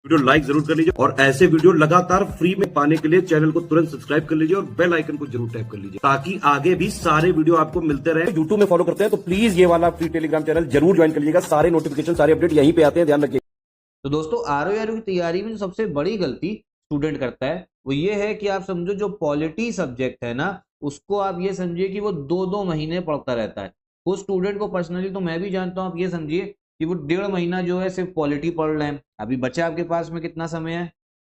Video like जरूर कर लीजिए और ऐसे वीडियो लगातार फ्री में पाने के लिए चैनल को तुरंत सब्सक्राइब कर लीजिए और बेल आइकन को जरूर टैप कर लीजिए ताकि आगे भी सारे वीडियो आपको मिलते रहे। यूट्यूब में फॉलो करते हैं तो प्लीज ये वाला फ्री टेलीग्राम चैनल जरूर ज्वाइन कर लीजिएगा। सारे नोटिफिकेशन सारे अपडेट यहीं पे आते हैं, ध्यान रखिए। तो दोस्तों आरओ की तैयारी में जो सबसे बड़ी गलती स्टूडेंट करता है वो ये है कि आप समझो जो पॉलिटी सब्जेक्ट है ना उसको आप ये समझिए कि वो 2-2 महीने पढ़ता रहता है। उस स्टूडेंट को पर्सनली तो मैं भी जानता हूँ, आप ये समझिए कि वो 1.5 महीना जो है सिर्फ पॉलिटी पढ़ रहे हैं। अभी बचा आपके पास में कितना समय है,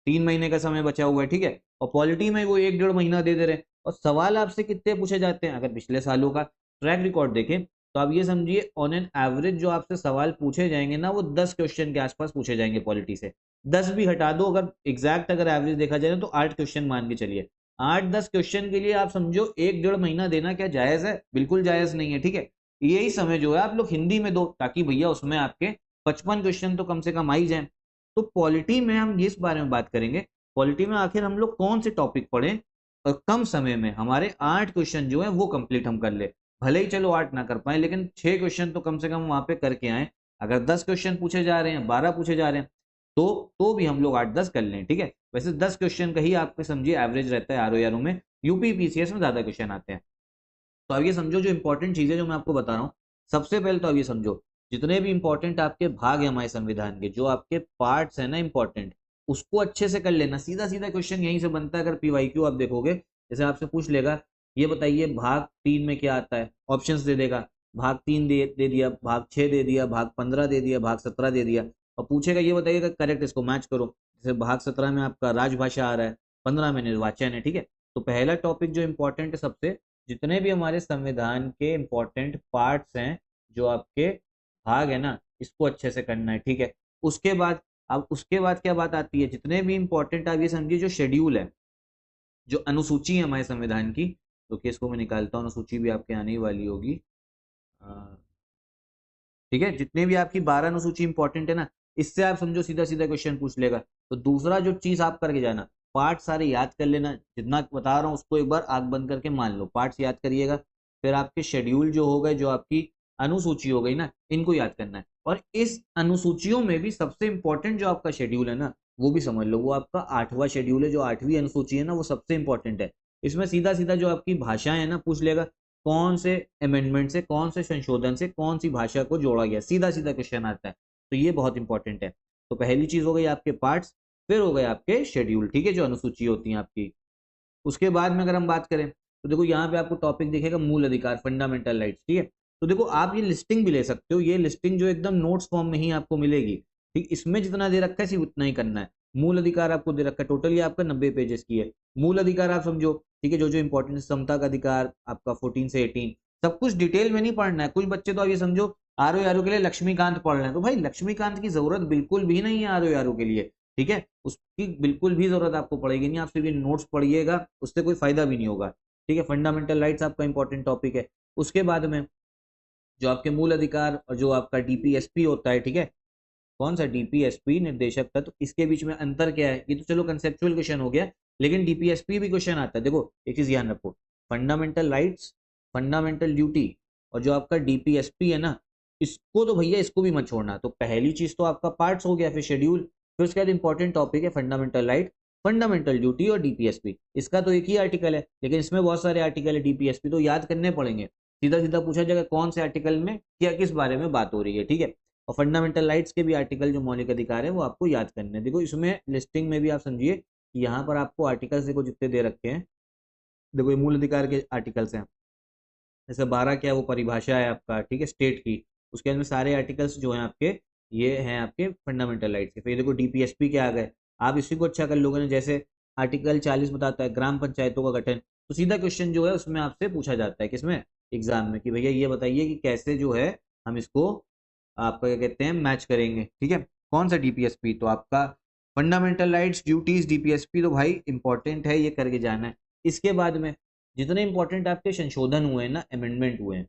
3 महीने का समय बचा हुआ है, ठीक है। और पॉलिटी में वो 1-1.5 महीना दे दे रहे हैं और सवाल आपसे कितने पूछे जाते हैं। अगर पिछले सालों का ट्रैक रिकॉर्ड देखें तो आप ये समझिए ऑन एन एवरेज जो आपसे सवाल पूछे जाएंगे ना वो 10 क्वेश्चन के आसपास पूछे जाएंगे पॉलिटी से। 10 भी हटा दो, अगर एग्जैक्ट अगर एवरेज देखा जाए तो 8 क्वेश्चन मान के चलिए। 8-10 क्वेश्चन के लिए आप समझो 1-1.5 महीना देना क्या जायज है? बिल्कुल जायज नहीं है, ठीक है। यही समय जो है आप लोग हिंदी में दो ताकि भैया उसमें आपके 55 क्वेश्चन तो कम से कम आ ही जाए। तो पॉलिटी में हम इस बारे में बात करेंगे, पॉलिटी में आखिर हम लोग कौन से टॉपिक पढ़े और कम समय में हमारे 8 क्वेश्चन जो है वो कंप्लीट हम कर ले। भले ही चलो 8 ना कर पाए लेकिन 6 क्वेश्चन तो कम से कम वहां पे करके आए। अगर 10 क्वेश्चन पूछे जा रहे हैं, 12 पूछे जा रहे हैं तो भी हम लोग 8-10 कर लें, ठीक है। वैसे 10 क्वेश्चन का ही आपको समझिए एवरेज रहता है आरओ में। यूपी पीसीएस में ज्यादा क्वेश्चन आते हैं। तो अब ये समझो जो इंपॉर्टेंट चीजें जो मैं आपको बता रहा हूँ, सबसे पहले तो अब ये समझो जितने भी इंपॉर्टेंट आपके भाग है हमारे संविधान के, जो आपके पार्ट्स है ना इंपॉर्टेंट, उसको अच्छे से कर लेना। सीधा सीधा क्वेश्चन यहीं से बनता है। अगर पीवाईक्यू आप देखोगे, जैसे आपसे पूछ लेगा ये बताइए भाग 3 में क्या आता है, ऑप्शंस दे देगा। भाग 3 दे दिया, भाग 6 दे दिया, भाग 15 दे दिया, भाग 17 दे दिया और पूछेगा ये बताइएगा करेक्ट इसको मैच करो। जैसे भाग 17 में आपका राजभाषा आ रहा है, 15 में निर्वाचन है, ठीक है। तो पहला टॉपिक जो इंपॉर्टेंट है सबसे, जितने भी हमारे संविधान के इंपॉर्टेंट पार्ट्स हैं, जो आपके भाग है ना, इसको अच्छे से करना है, ठीक है। उसके बाद अब उसके बाद क्या बात आती है, जितने भी इंपॉर्टेंट आप ये समझिए जो शेड्यूल है, जो अनुसूची है हमारे संविधान की, तो कि इसको मैं निकालता हूँ, अनुसूची भी आपके आने ही वाली होगी, ठीक है। जितने भी आपकी 12 अनुसूची इंपॉर्टेंट है ना, इससे आप समझो सीधा सीधा क्वेश्चन पूछ लेगा। तो दूसरा जो चीज आप करके जाना, पार्ट सारे याद कर लेना। जितना बता रहा हूँ उसको एक बार आंख बंद करके मान लो, पार्ट्स याद करिएगा। फिर आपके शेड्यूल जो हो गए, जो आपकी अनुसूची हो गई ना, इनको याद करना है। और इस अनुसूचियों में भी सबसे इंपॉर्टेंट जो आपका शेड्यूल है ना, वो भी समझ लो, वो आपका 8वां शेड्यूल है। जो 8वीं अनुसूची है ना, वो सबसे इंपॉर्टेंट है। इसमें सीधा सीधा जो आपकी भाषाएं है ना पूछ लेगा, कौन से अमेंडमेंट से, कौन से संशोधन से कौन सी भाषा को जोड़ा गया, सीधा सीधा क्वेश्चन आता है। तो ये बहुत इंपॉर्टेंट है। तो पहली चीज हो गई आपके पार्ट्स, फिर हो गए आपके शेड्यूल, ठीक है, जो अनुसूची होती है आपकी। उसके बाद में अगर हम बात करें तो देखो यहाँ पे आपको टॉपिक दिखेगा मूल अधिकार, फंडामेंटल राइट्स, ठीक है। तो देखो आप ये लिस्टिंग भी ले सकते हो, ये लिस्टिंग जो एकदम नोट्स फॉर्म में ही आपको मिलेगी, ठीक। इसमें जितना दे रखा है सिर्फ उतना ही करना है। मूल अधिकार आपको दे रखा है, टोटली आपका 90 पेजेस की है। मूल अधिकार आप समझो, ठीक है, जो जो इंपॉर्टेंट, समता का अधिकार आपका 14 से 18, सब कुछ डिटेल में नहीं पढ़ना है। कुछ बच्चे तो आप ये समझो आरओ के लिए लक्ष्मीकांत पढ़ रहे हैं, तो भाई लक्ष्मीकांत की जरूरत बिल्कुल भी नहीं है आरओ के लिए, ठीक है। उसकी बिल्कुल भी जरूरत आपको पड़ेगी नहीं, आप सिर्फ नोट्स पढ़िएगा, उससे कोई फायदा भी नहीं होगा, ठीक है। फंडामेंटल राइट्स आपका इंपॉर्टेंट टॉपिक है। उसके बाद में जो आपके मूल अधिकार और जो आपका डीपीएसपी होता है, ठीक है, कौन सा डीपीएसपी निर्देशक तत्व, इसके बीच में अंतर क्या है, ये तो चलो कंसेप्चुअल क्वेश्चन हो गया, लेकिन डीपीएसपी भी क्वेश्चन आता है। देखो एक चीज ध्यान रखो, फंडामेंटल राइट्स, फंडामेंटल ड्यूटी और जो आपका डीपीएसपी है ना, इसको तो भैया इसको भी मत छोड़ना। तो पहली चीज तो आपका पार्ट्स हो गया, फिर शेड्यूल, फिर उसके बाद इंपॉर्टेंट टॉपिक है फंडामेंटल राइट, फंडामेंटल ड्यूटी और डीपीएसपी। इसका तो एक ही आर्टिकल है लेकिन इसमें बहुत सारे आर्टिकल है। डीपीएसपी तो याद करने पड़ेंगे, सीधा सीधा पूछा जाएगा कौन से आर्टिकल में क्या किस बारे में बात हो रही है, ठीक है। और फंडामेंटल राइट्स के भी आर्टिकल जो मौलिक अधिकार है वो आपको याद करने हैं। देखो इसमें लिस्टिंग में भी आप समझिए कि यहाँ पर आपको आर्टिकल्स देखो जितने दे रखे हैं, देखो ये मूल अधिकार के आर्टिकल्स हैं। जैसे 12 क्या है, वो परिभाषा है आपका, ठीक है, स्टेट की। उसके अंदर सारे आर्टिकल्स जो हैं आपके, ये हैं आपके फंडामेंटल राइट्स के। फिर देखो डीपीएसपी के आ गए, आप इसी को अच्छा कर लोगे ना। जैसे आर्टिकल 40 बताता है ग्राम पंचायतों का गठन, तो सीधा क्वेश्चन जो है उसमें आपसे पूछा जाता है, किसमें, एग्जाम में, कि भैया ये बताइए कि कैसे जो है हम इसको आपका क्या कहते हैं मैच करेंगे, ठीक है। कौन सा डीपीएसपी, तो आपका फंडामेंटल राइट्स, ड्यूटीज, डीपीएसपी तो भाई इंपॉर्टेंट है, ये करके जाना है। इसके बाद में जितने इंपॉर्टेंट आपके संशोधन हुए हैं ना, अमेंडमेंट हुए हैं,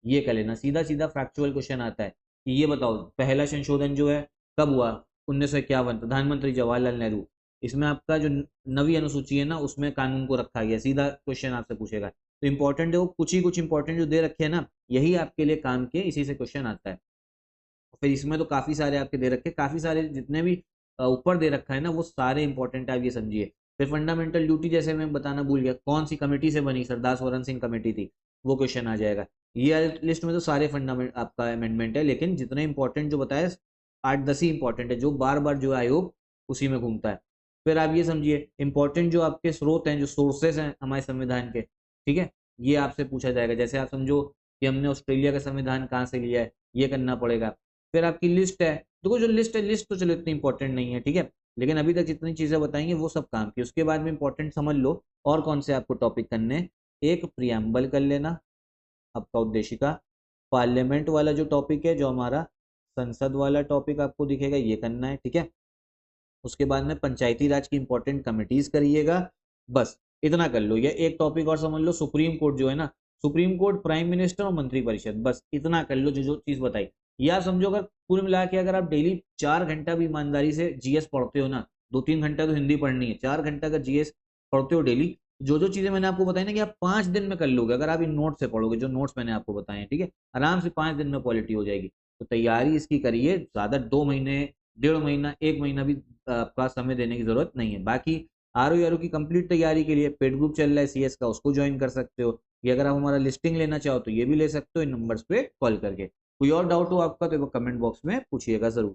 ये कर लेना। सीधा सीधा फैक्चुअल क्वेश्चन आता है कि ये बताओ पहला संशोधन जो है कब हुआ, 1951, प्रधानमंत्री जवाहरलाल नेहरू। इसमें आपका जो नवी अनुसूची है ना, उसमें कानून को रखा गया, सीधा क्वेश्चन आपसे पूछेगा। तो इंपॉर्टेंट है वो, कुछ ही कुछ इंपॉर्टेंट जो दे रखे हैं ना, यही आपके लिए काम के, इसी से क्वेश्चन आता है। फिर इसमें तो काफी सारे आपके दे रखे, काफी सारे जितने भी ऊपर दे रखा है ना, वो सारे इंपॉर्टेंट आप ये समझिए। फिर फंडामेंटल ड्यूटी जैसे मैं बताना भूल गया, कौन सी कमेटी से बनी, सरदार स्वरण सिंह कमेटी थी, वो क्वेश्चन आ जाएगा। ये लिस्ट में तो सारे फंडामेंट आपका अमेंडमेंट है, लेकिन जितने इंपॉर्टेंट जो बताया 8-10 ही इंपॉर्टेंट है, जो बार बार जो आयोग उसी में घूमता है। फिर आप ये समझिए इंपॉर्टेंट जो आपके स्रोत हैं, जो सोर्सेस हैं हमारे संविधान के, ठीक है, ये आपसे पूछा जाएगा। जैसे आप समझो कि हमने ऑस्ट्रेलिया का संविधान कहाँ से लिया है, ये करना पड़ेगा। फिर आपकी लिस्ट है, देखो जो लिस्ट है, लिस्ट तो चलो इतनी इंपॉर्टेंट नहीं है, ठीक है, लेकिन अभी तक जितनी चीजें बताएंगे वो सब काम की। उसके बाद में इंपॉर्टेंट समझ लो और कौन से आपको टॉपिक करने हैं। एक प्रियम्बल कर लेना आपका उद्देशिका, पार्लियामेंट वाला जो टॉपिक है, जो हमारा संसद वाला टॉपिक आपको दिखेगा, ये करना है, ठीक है। उसके बाद में पंचायती राज की इंपॉर्टेंट कमिटीज करिएगा, बस इतना कर लो। ये एक टॉपिक और समझ लो, सुप्रीम कोर्ट जो है ना, सुप्रीम कोर्ट, प्राइम मिनिस्टर और मंत्रिपरिषद, बस इतना कर लो जो जो चीज बताई। या समझो अगर कुल मिला के अगर आप डेली 4 घंटा भी ईमानदारी से जीएस पढ़ते हो ना, 2-3 घंटा तो हिंदी पढ़नी है, 4 घंटा का जीएस पढ़ते हो डेली, जो चीजें मैंने आपको बताई ना कि आप 5 दिन में कर लोगे, अगर आप इन नोट से पढ़ोगे, जो नोट्स मैंने आपको बताए हैं, ठीक है, आराम से 5 दिन में पॉलिटी हो जाएगी। तो तैयारी इसकी करिए, ज्यादा 2 महीने, 1.5 महीना, 1 महीना भी आपका समय देने की जरूरत नहीं है। बाकी आर की कंप्लीट तैयारी के लिए पेड ग्रुप चल रहा है सीएस का, उसको ज्वाइन कर सकते हो, या अगर आप हमारा लिस्टिंग लेना चाहो तो ये भी ले सकते हो इन नंबर्स पे कॉल करके। कोई और डाउट हो आपका तो कमेंट बॉक्स में पूछिएगा जरूर।